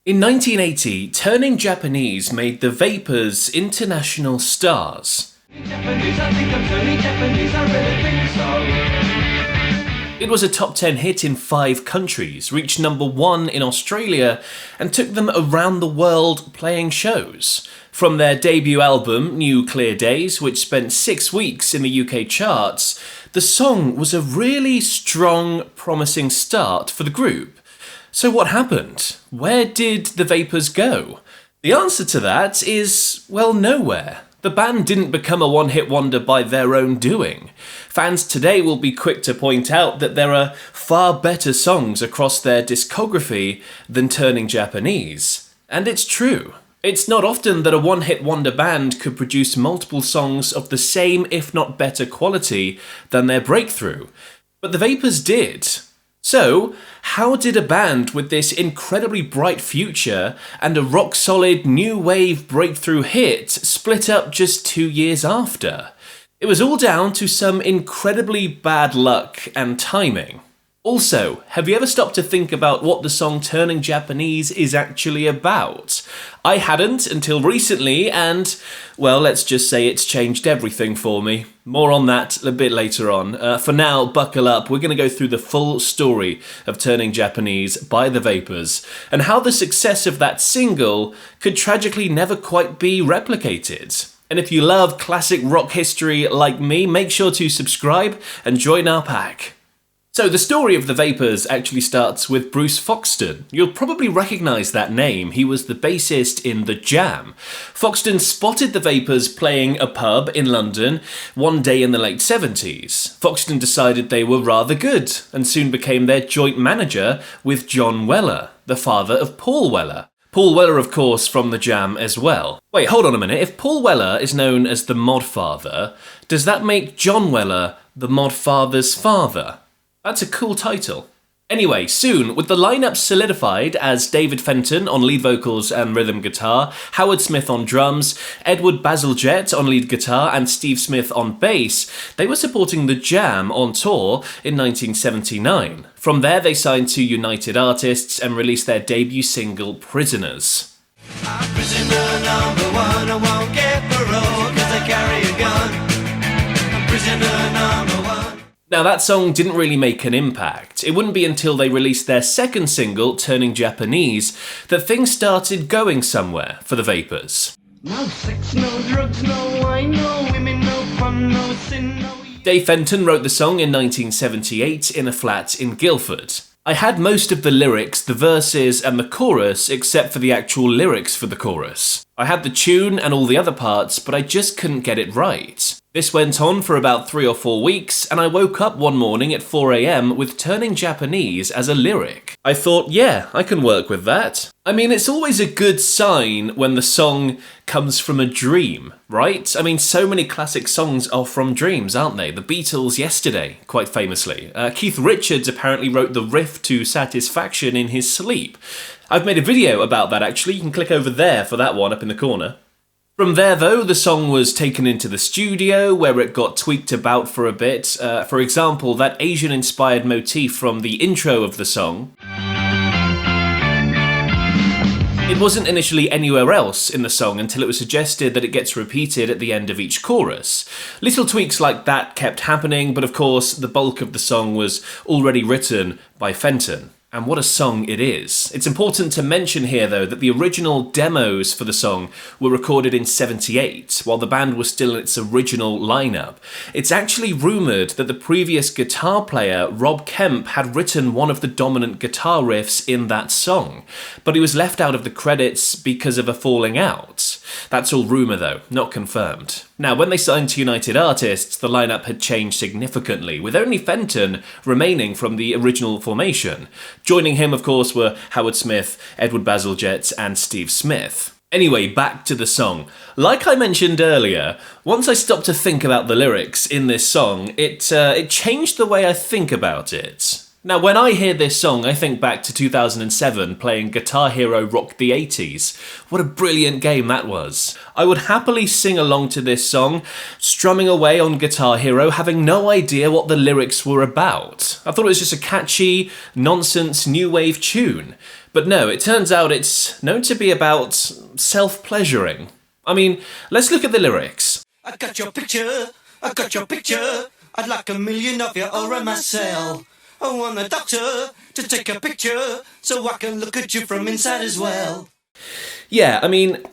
In 1980, turning Japanese made the Vapors international stars. It was a top 10 hit in 5 countries, reached number 1 in Australia, and took them around the world playing shows. From their debut album, New Clear Days, which spent 6 weeks in the UK charts, the song was a really strong, promising start for the group. So what happened? Where did the Vapors go? The answer to that is, well, nowhere. The band didn't become a one-hit wonder by their own doing. Fans today will be quick to point out that there are far better songs across their discography than Turning Japanese. And it's true. It's not often that a one-hit wonder band could produce multiple songs of the same, if not better quality than their breakthrough. But the Vapors did. So, how did a band with this incredibly bright future and a rock-solid new wave breakthrough hit split up just 2 years after? It was all down to some incredibly bad luck and timing. Also, have you ever stopped to think about what the song Turning Japanese is actually about? I hadn't until recently, and, well, let's just say it's changed everything for me. More on that a bit later on. For now, buckle up, we're going to go through the full story of Turning Japanese by the Vapors, and how the success of that single could tragically never quite be replicated. And if you love classic rock history like me, make sure to subscribe and join our pack. So the story of the Vapors actually starts with Bruce Foxton. You'll probably recognise that name. He was the bassist in The Jam. Foxton spotted the Vapors playing a pub in London one day in the late 70s. Foxton decided they were rather good and soon became their joint manager with John Weller, the father of Paul Weller. Paul Weller, of course, from The Jam as well. Wait, hold on a minute. If Paul Weller is known as the Modfather, does that make John Weller the Modfather's father? That's a cool title. Anyway, soon, with the lineup solidified as David Fenton on lead vocals and rhythm guitar, Howard Smith on drums, Edward Bazalgette on lead guitar, and Steve Smith on bass, they were supporting The Jam on tour in 1979. From there, they signed to United Artists and released their debut single, Prisoners. I'm prisoner number 1, I won't get parole 'cause I carry a gun. I'm prisoner number 1. Now that song didn't really make an impact. It wouldn't be until they released their second single, Turning Japanese, that things started going somewhere for the Vapors. No sex, no drugs, no wine, no women, no fun, no sin, no... Dave Fenton wrote the song in 1978 in a flat in Guildford. I had most of the lyrics, the verses and the chorus, except for the actual lyrics for the chorus. I had the tune and all the other parts, but I just couldn't get it right. This went on for about 3 or 4 weeks, and I woke up one morning at 4 AM with Turning Japanese as a lyric. I thought, yeah, I can work with that. I mean, it's always a good sign when the song comes from a dream, right? I mean, so many classic songs are from dreams, aren't they? The Beatles, Yesterday, quite famously. Keith Richards apparently wrote the riff to Satisfaction in his sleep. I've made a video about that, actually. You can click over there for that one up in the corner. From there, though, the song was taken into the studio, where it got tweaked about for a bit. For example, that Asian-inspired motif from the intro of the song. It wasn't initially anywhere else in the song until it was suggested that it gets repeated at the end of each chorus. Little tweaks like that kept happening, but of course, the bulk of the song was already written by Fenton. And what a song it is. It's important to mention here, though, that the original demos for the song were recorded in '78, while the band was still in its original lineup. It's actually rumoured that the previous guitar player, Rob Kemp, had written one of the dominant guitar riffs in that song, but he was left out of the credits because of a falling out. That's all rumour, though, not confirmed. Now, when they signed to United Artists, the lineup had changed significantly, with only Fenton remaining from the original formation. Joining him, of course, were Howard Smith, Edward Bazalgette, and Steve Smith. Anyway, back to the song. Like I mentioned earlier, once I stopped to think about the lyrics in this song, it changed the way I think about it. Now, when I hear this song, I think back to 2007 playing Guitar Hero Rock the 80s. What a brilliant game that was. I would happily sing along to this song, strumming away on Guitar Hero, having no idea what the lyrics were about. I thought it was just a catchy, nonsense, new wave tune. But no, it turns out it's known to be about self-pleasuring. I mean, let's look at the lyrics. I got your picture, I got your picture. I'd like 1,000,000 of you all around my cell. I want the doctor to take a picture so I can look at you from inside as well. Yeah, I mean,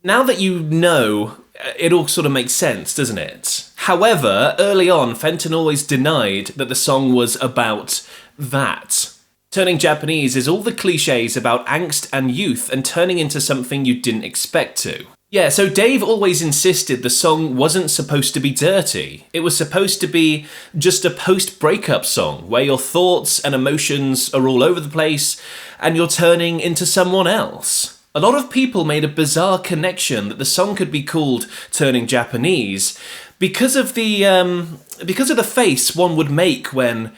now that you know, it all sort of makes sense, doesn't it? However, early on, Fenton always denied that the song was about that. Turning Japanese is all the cliches about angst and youth and turning into something you didn't expect to. Yeah, so Dave always insisted the song wasn't supposed to be dirty. It was supposed to be just a post-breakup song where your thoughts and emotions are all over the place and you're turning into someone else. A lot of people made a bizarre connection that the song could be called Turning Japanese because of the face one would make when,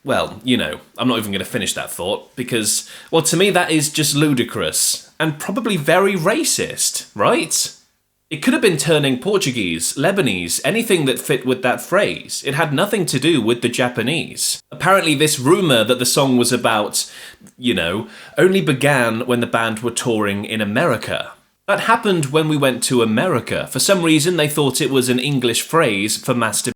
well, you know, I'm not even going to finish that thought because, well, to me that is just ludicrous and probably very racist, right? It could have been turning Portuguese, Lebanese, anything that fit with that phrase. It had nothing to do with the Japanese. Apparently this rumour that the song was about, you know, only began when the band were touring in America. That happened when we went to America. For some reason they thought it was an English phrase for masturbation.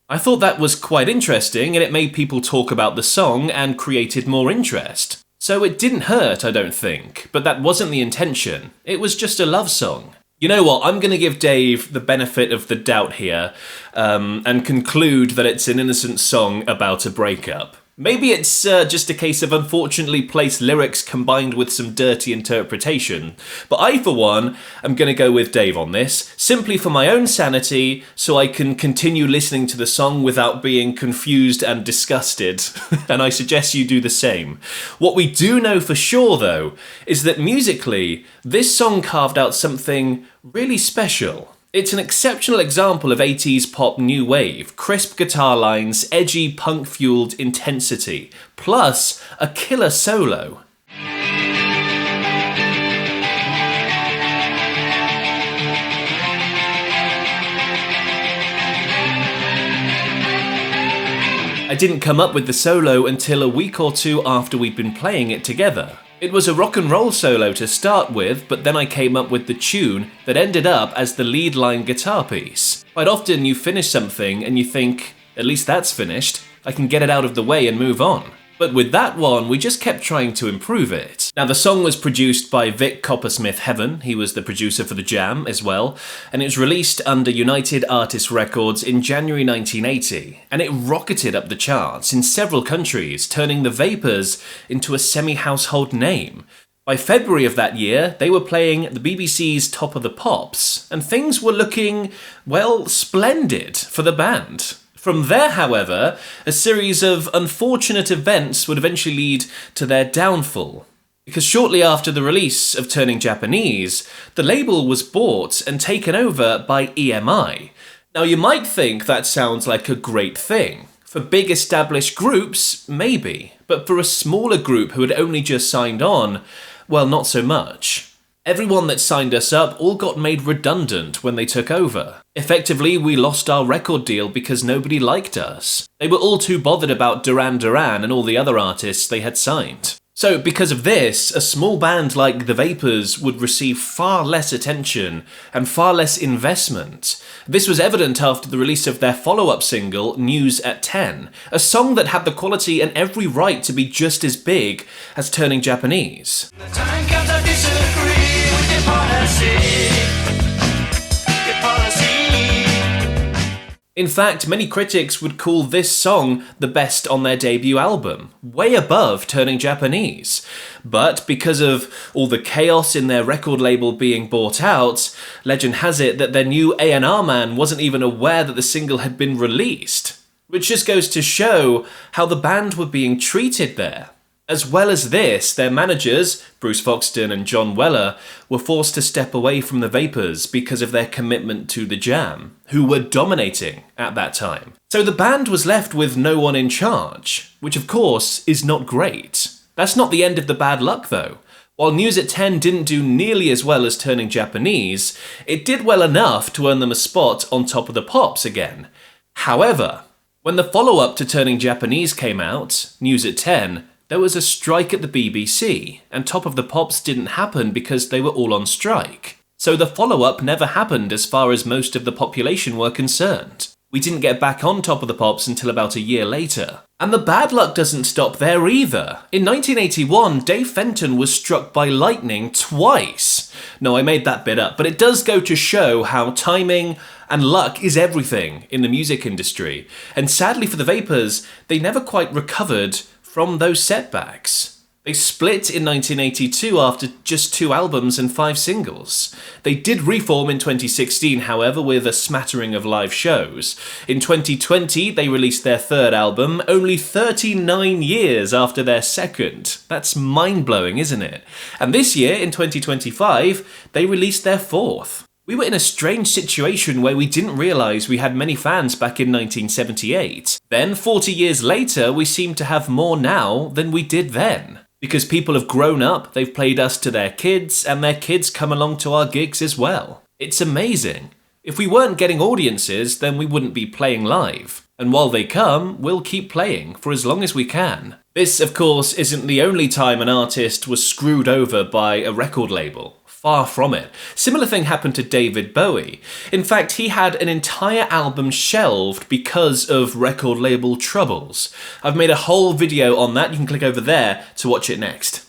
I thought that was quite interesting and it made people talk about the song and created more interest. So it didn't hurt, I don't think, but that wasn't the intention. It was just a love song. You know what, I'm going to give Dave the benefit of the doubt here and conclude that it's an innocent song about a breakup. Maybe it's just a case of unfortunately placed lyrics combined with some dirty interpretation. But I, for one, am going to go with Dave on this, simply for my own sanity, so I can continue listening to the song without being confused and disgusted. And I suggest you do the same. What we do know for sure, though, is that musically, this song carved out something really special. It's an exceptional example of 80s pop new wave, crisp guitar lines, edgy punk-fueled intensity, plus a killer solo. I didn't come up with the solo until a week or two after we'd been playing it together. It was a rock and roll solo to start with, but then I came up with the tune that ended up as the lead line guitar piece. Quite often you finish something and you think, at least that's finished, I can get it out of the way and move on. But with that one, we just kept trying to improve it. Now the song was produced by Vic Coppersmith Heaven, he was the producer for The Jam as well, and it was released under United Artists Records in January 1980, and it rocketed up the charts in several countries, turning the Vapors into a semi-household name. By February of that year, they were playing the BBC's Top of the Pops, and things were looking, well, splendid for the band. From there, however, a series of unfortunate events would eventually lead to their downfall. Because shortly after the release of Turning Japanese, the label was bought and taken over by EMI. Now you might think that sounds like a great thing. For big established groups, maybe. But for a smaller group who had only just signed on, well, not so much. Everyone that signed us up all got made redundant when they took over. Effectively, we lost our record deal because nobody liked us. They were all too bothered about Duran Duran and all the other artists they had signed. So because of this, a small band like The Vapors would receive far less attention and far less investment. This was evident after the release of their follow-up single, News at 10, a song that had the quality and every right to be just as big as Turning Japanese. The time comes I disagree with your policy. In fact, many critics would call this song the best on their debut album, way above Turning Japanese. But because of all the chaos in their record label being bought out, legend has it that their new A&R man wasn't even aware that the single had been released. Which just goes to show how the band were being treated there. As well as this, their managers, Bruce Foxton and John Weller, were forced to step away from the Vapors because of their commitment to the Jam, who were dominating at that time. So the band was left with no one in charge, which of course is not great. That's not the end of the bad luck though. While News at 10 didn't do nearly as well as Turning Japanese, it did well enough to earn them a spot on Top of the Pops again. However, when the follow-up to Turning Japanese came out, News at 10, there was a strike at the BBC, and Top of the Pops didn't happen because they were all on strike. So the follow-up never happened as far as most of the population were concerned. We didn't get back on Top of the Pops until about a year later. And the bad luck doesn't stop there either. In 1981, Dave Fenton was struck by lightning twice. No, I made that bit up, but it does go to show how timing and luck is everything in the music industry. And sadly for the Vapors, they never quite recovered from those setbacks. They split in 1982 after just 2 albums and 5 singles. They did reform in 2016, however, with a smattering of live shows. In 2020, they released their 3rd album, only 39 years after their 2nd. That's mind-blowing, isn't it? And this year, in 2025, they released their 4th. We were in a strange situation where we didn't realise we had many fans back in 1978. Then, 40 years later, we seem to have more now than we did then. Because people have grown up, they've played us to their kids, and their kids come along to our gigs as well. It's amazing. If we weren't getting audiences, then we wouldn't be playing live. And while they come, we'll keep playing for as long as we can. This, of course, isn't the only time an artist was screwed over by a record label. Far from it. Similar thing happened to David Bowie. In fact, he had an entire album shelved because of record label troubles. I've made a whole video on that, you can click over there to watch it next.